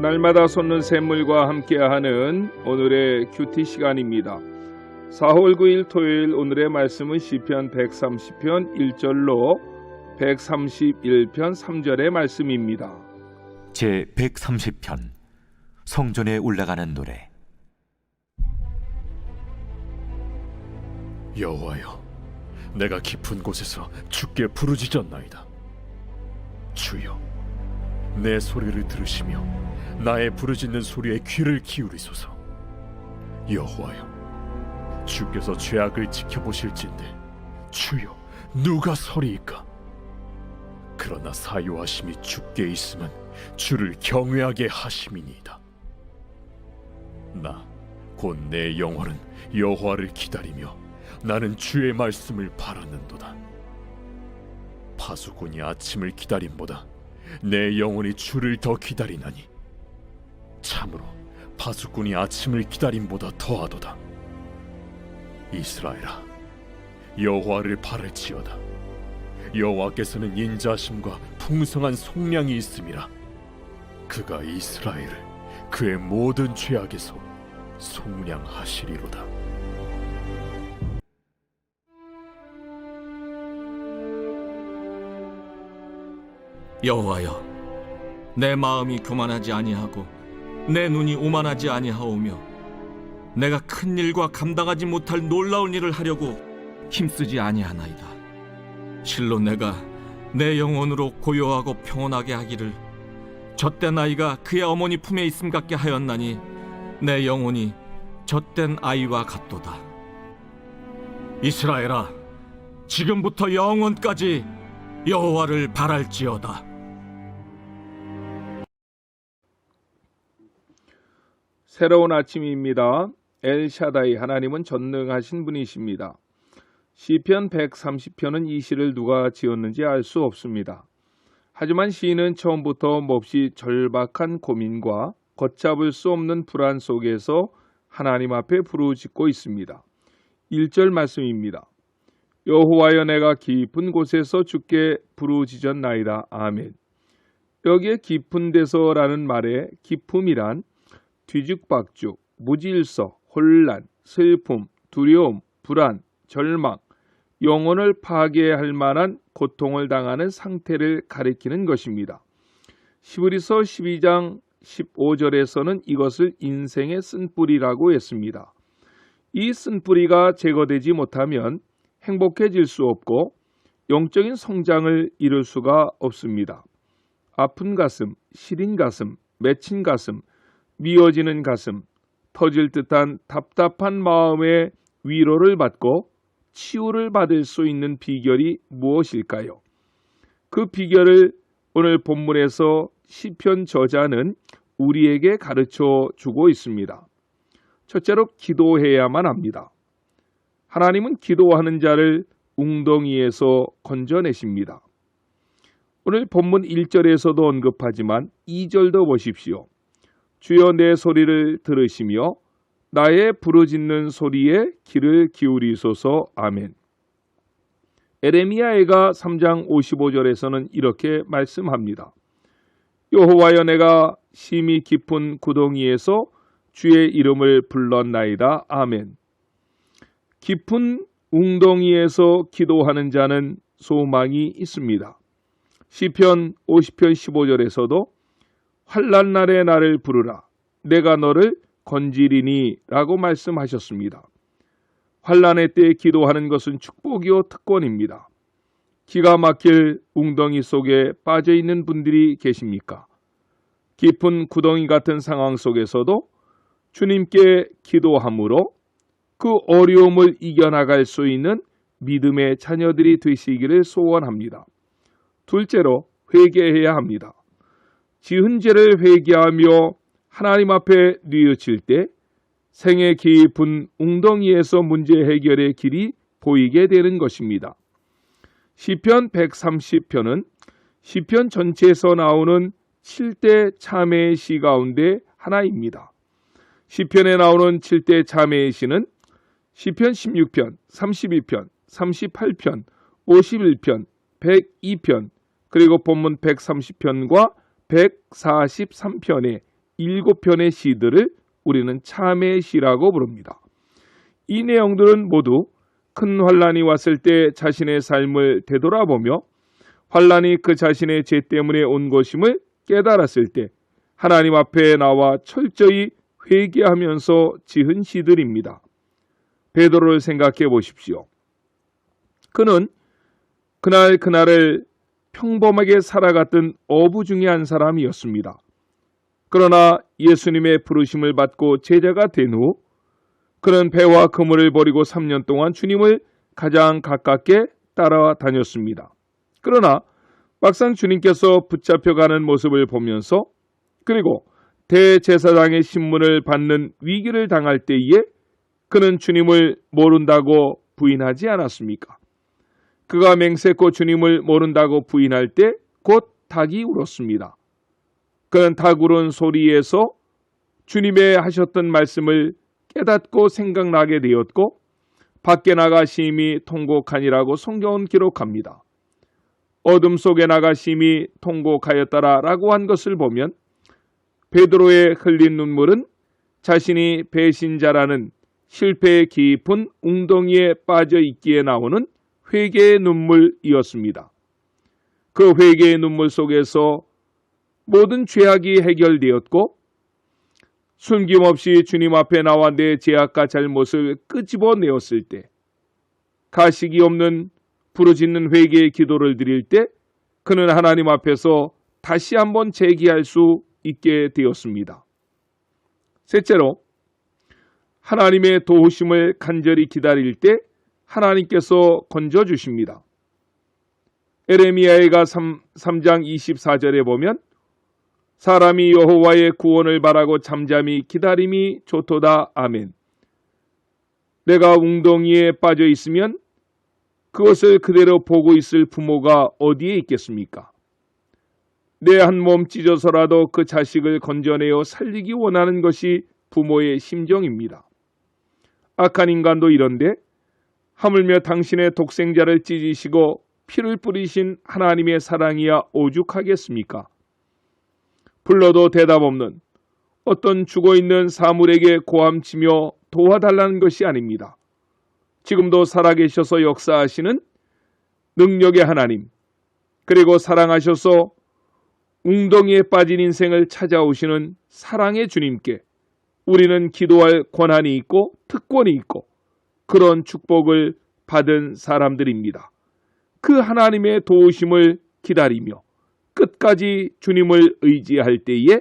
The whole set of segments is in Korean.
날마다 솟는 샘물과 함께하는 오늘의 큐티 시간입니다. 4월 9일 토요일 오늘의 말씀은 시편 130편 1절로 131편 3절의 말씀입니다. 제 130편 성전에 올라가는 노래. 여호와여, 내가 깊은 곳에서 주께 부르짖었나이다. 주여, 내 소리를 들으시며 나의 부르짖는 소리에 귀를 기울이소서. 여호와여, 주께서 죄악을 지켜보실진데 주여, 누가 서리이까? 그러나 사요하심이 주께 있으면 주를 경외하게 하심이니이다. 나 곧 내 영혼은 여호와를 기다리며 나는 주의 말씀을 바라는도다. 파수꾼이 아침을 기다림보다 내 영혼이 주를 더 기다리나니 참으로 파수꾼이 아침을 기다림보다 더하도다. 이스라엘아, 여호와를 바랄지어다. 여호와께서는 인자하심과 풍성한 속량이 있음이라. 그가 이스라엘을 그의 모든 죄악에서 속량하시리로다. 여호와여, 내 마음이 교만하지 아니하고 내 눈이 오만하지 아니하오며 내가 큰 일과 감당하지 못할 놀라운 일을 하려고 힘쓰지 아니하나이다. 실로 내가 내 영혼으로 고요하고 평온하게 하기를 젖된 아이가 그의 어머니 품에 있음 같게 하였나니 내 영혼이 젖된 아이와 같도다. 이스라엘아, 지금부터 영원까지 여호와를 바랄지어다. 새로운 아침입니다. 엘샤다이 하나님은 전능하신 분이십니다. 시편 130편은 이 시를 누가 지었는지 알 수 없습니다. 하지만 시인은 처음부터 몹시 절박한 고민과 걷잡을 수 없는 불안 속에서 하나님 앞에 부르짖고 있습니다. 1절 말씀입니다. 여호와여, 내가 깊은 곳에서 주께 부르짖었나이다. 아멘. 여기에 깊은 데서라는 말의 깊음이란 뒤죽박죽, 무질서, 혼란, 슬픔, 두려움, 불안, 절망, 영혼을 파괴할 만한 고통을 당하는 상태를 가리키는 것입니다. 시브리서 12장 15절에서는 이것을 인생의 쓴뿌리라고 했습니다. 이 쓴뿌리가 제거되지 못하면 행복해질 수 없고 영적인 성장을 이룰 수가 없습니다. 아픈 가슴, 시린 가슴, 맺힌 가슴, 미어지는 가슴, 터질 듯한 답답한 마음의 위로를 받고 치유를 받을 수 있는 비결이 무엇일까요? 그 비결을 오늘 본문에서 시편 저자는 우리에게 가르쳐 주고 있습니다. 첫째로 기도해야만 합니다. 하나님은 기도하는 자를 웅덩이에서 건져내십니다. 오늘 본문 1절에서도 언급하지만 2절도 보십시오. 주여, 내 소리를 들으시며 나의 부르짖는 소리에 귀를 기울이소서. 아멘. 에레미야가 3장 55절에서는 이렇게 말씀합니다. 여호와여, 내가 심히 깊은 구덩이에서 주의 이름을 불렀나이다. 아멘. 깊은 웅덩이에서 기도하는 자는 소망이 있습니다. 시편 50편 15절에서도 환난 날에 나를 부르라, 내가 너를 건지리니 라고 말씀하셨습니다. 환난의 때에 기도하는 것은 축복이요 특권입니다. 기가 막힐 웅덩이 속에 빠져있는 분들이 계십니까? 깊은 구덩이 같은 상황 속에서도 주님께 기도함으로 그 어려움을 이겨나갈 수 있는 믿음의 자녀들이 되시기를 소원합니다. 둘째로 회개해야 합니다. 지은 죄를 회개하며 하나님 앞에 뉘우칠 때 생애 깊은 웅덩이에서 문제 해결의 길이 보이게 되는 것입니다. 시편 130편은 시편 전체에서 나오는 7대 참회의 시 가운데 하나입니다. 시편에 나오는 7대 참회의 시는 시편 16편, 32편, 38편, 51편, 102편, 그리고 본문 130편과 143편에 7편의 시들을 우리는 참회의 시라고 부릅니다. 이 내용들은 모두 큰 환란이 왔을 때 자신의 삶을 되돌아보며 환란이 그 자신의 죄 때문에 온 것임을 깨달았을 때 하나님 앞에 나와 철저히 회개하면서 지은 시들입니다. 베드로를 생각해 보십시오. 그는 그날을 평범하게 살아갔던 어부 중의 한 사람이었습니다. 그러나 예수님의 부르심을 받고 제자가 된 후 그는 배와 그물을 버리고 3년 동안 주님을 가장 가깝게 따라다녔습니다. 그러나 막상 주님께서 붙잡혀가는 모습을 보면서 그리고 대제사장의 신문을 받는 위기를 당할 때에 그는 주님을 모른다고 부인하지 않았습니까? 그가 맹세코 주님을 모른다고 부인할 때 곧 닭이 울었습니다. 그는 닭 울은 소리에서 주님의 하셨던 말씀을 깨닫고 생각나게 되었고 밖에 나가 심히 통곡하니라고 성경은 기록합니다. 어둠 속에 나가 심히 통곡하였더라 라고 한 것을 보면 베드로의 흘린 눈물은 자신이 배신자라는 실패의 깊은 웅덩이에 빠져 있기에 나오는 회개의 눈물이었습니다. 그 회개의 눈물 속에서 모든 죄악이 해결되었고 숨김없이 주님 앞에 나와 내 죄악과 잘못을 끄집어내었을 때 가식이 없는 부르짖는 회개의 기도를 드릴 때 그는 하나님 앞에서 다시 한번 재기할 수 있게 되었습니다. 셋째로 하나님의 도우심을 간절히 기다릴 때 하나님께서 건져주십니다. 에레미야가 3장 24절에 보면 사람이 여호와의 구원을 바라고 잠잠히 기다림이 좋도다. 아멘. 내가 웅덩이에 빠져 있으면 그것을 그대로 보고 있을 부모가 어디에 있겠습니까? 내 한 몸 찢어서라도 그 자식을 건져내어 살리기 원하는 것이 부모의 심정입니다. 악한 인간도 이런데 하물며 당신의 독생자를 찢으시고 피를 뿌리신 하나님의 사랑이야 오죽하겠습니까? 불러도 대답 없는 어떤 죽어있는 사물에게 고함치며 도와달라는 것이 아닙니다. 지금도 살아계셔서 역사하시는 능력의 하나님, 그리고 사랑하셔서 웅덩이에 빠진 인생을 찾아오시는 사랑의 주님께 우리는 기도할 권한이 있고 특권이 있고 그런 축복을 받은 사람들입니다. 그 하나님의 도우심을 기다리며 끝까지 주님을 의지할 때에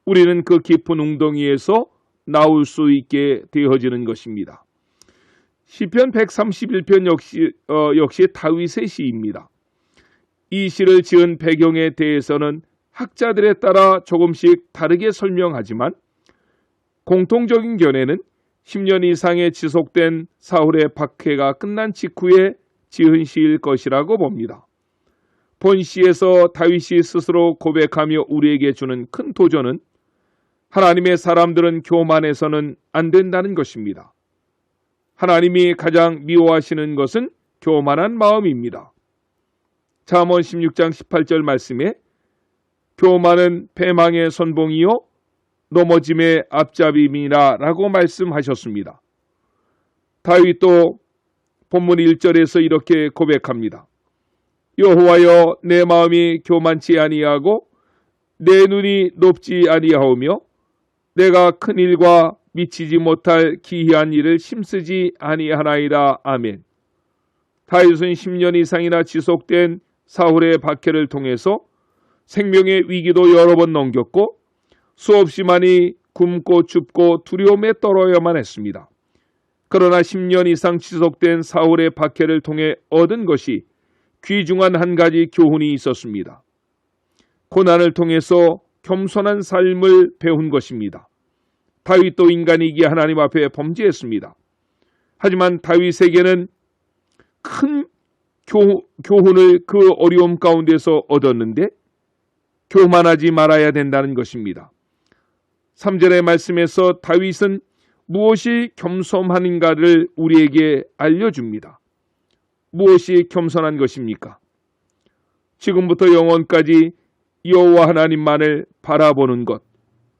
우리는 그 깊은 웅덩이에서 나올 수 있게 되어지는 것입니다. 시편 131편 역시 다윗의 시입니다. 이 시를 지은 배경에 대해서는 학자들에 따라 조금씩 다르게 설명하지만 공통적인 견해는 10년 이상의 지속된 사울의 박해가 끝난 직후에 지은 시일 것이라고 봅니다. 본 시에서 다윗이 스스로 고백하며 우리에게 주는 큰 도전은 하나님의 사람들은 교만해서는 안 된다는 것입니다. 하나님이 가장 미워하시는 것은 교만한 마음입니다. 잠언 16장 18절 말씀에 교만은 패망의 선봉이요 넘어짐의 앞잡임이라 라고 말씀하셨습니다. 다윗도 본문 1절에서 이렇게 고백합니다. 여호와여 내 마음이 교만치 아니하고 내 눈이 높지 아니하오며 내가 큰 일과 미치지 못할 기이한 일을 힘쓰지 아니하나이다. 아멘. 다윗은 10년 이상이나 지속된 사울의 박해를 통해서 생명의 위기도 여러 번 넘겼고 수없이 많이 굶고 춥고 두려움에 떨어야만 했습니다. 그러나 10년 이상 지속된 사울의 박해를 통해 얻은 것이 귀중한 한 가지 교훈이 있었습니다. 고난을 통해서 겸손한 삶을 배운 것입니다. 다윗도 인간이기에 하나님 앞에 범죄했습니다. 하지만 다윗에게는 큰 교훈을 그 어려움 가운데서 얻었는데 교만하지 말아야 된다는 것입니다. 3절의 말씀에서 다윗은 무엇이 겸손한가를 우리에게 알려줍니다. 무엇이 겸손한 것입니까? 지금부터 영원까지 여호와 하나님만을 바라보는 것,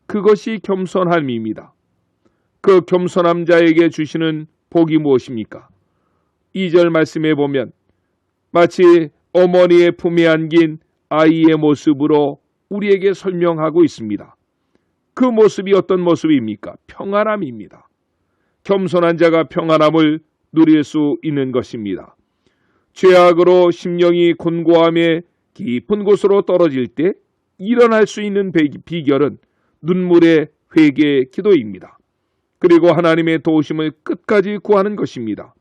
그것이 겸손함입니다. 그 겸손한 자에게 주시는 복이 무엇입니까? 2절 말씀에 보면 마치 어머니의 품에 안긴 아이의 모습으로 우리에게 설명하고 있습니다. 그 모습이 어떤 모습입니까? 평안함입니다. 겸손한 자가 평안함을 누릴 수 있는 것입니다. 죄악으로 심령이 곤고함에 깊은 곳으로 떨어질 때 일어날 수 있는 비결은 눈물의 회개 기도입니다. 그리고 하나님의 도우심을 끝까지 구하는 것입니다.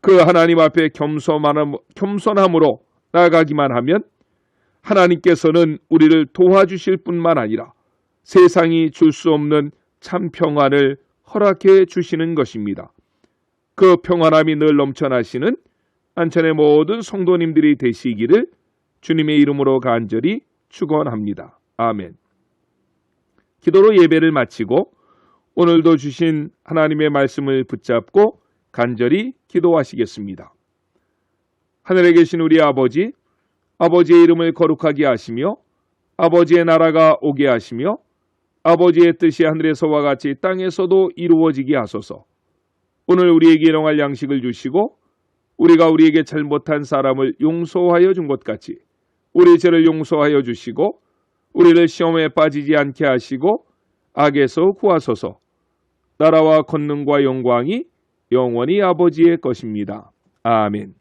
그 하나님 앞에 겸손함으로 나아가기만 하면 하나님께서는 우리를 도와주실 뿐만 아니라 세상이 줄 수 없는 참 평안을 허락해 주시는 것입니다. 그 평안함이 늘 넘쳐나시는 안천의 모든 성도님들이 되시기를 주님의 이름으로 간절히 축원합니다. 아멘. 기도로 예배를 마치고 오늘도 주신 하나님의 말씀을 붙잡고 간절히 기도하시겠습니다. 하늘에 계신 우리 아버지, 아버지의 이름을 거룩하게 하시며 아버지의 나라가 오게 하시며 아버지의 뜻이 하늘에서와 같이 땅에서도 이루어지게 하소서. 오늘 우리에게 일용할 양식을 주시고 우리가 우리에게 잘못한 사람을 용서하여 준 것 같이 우리 죄를 용서하여 주시고 우리를 시험에 빠지지 않게 하시고 악에서 구하소서. 나라와 권능과 영광이 영원히 아버지의 것입니다. 아멘.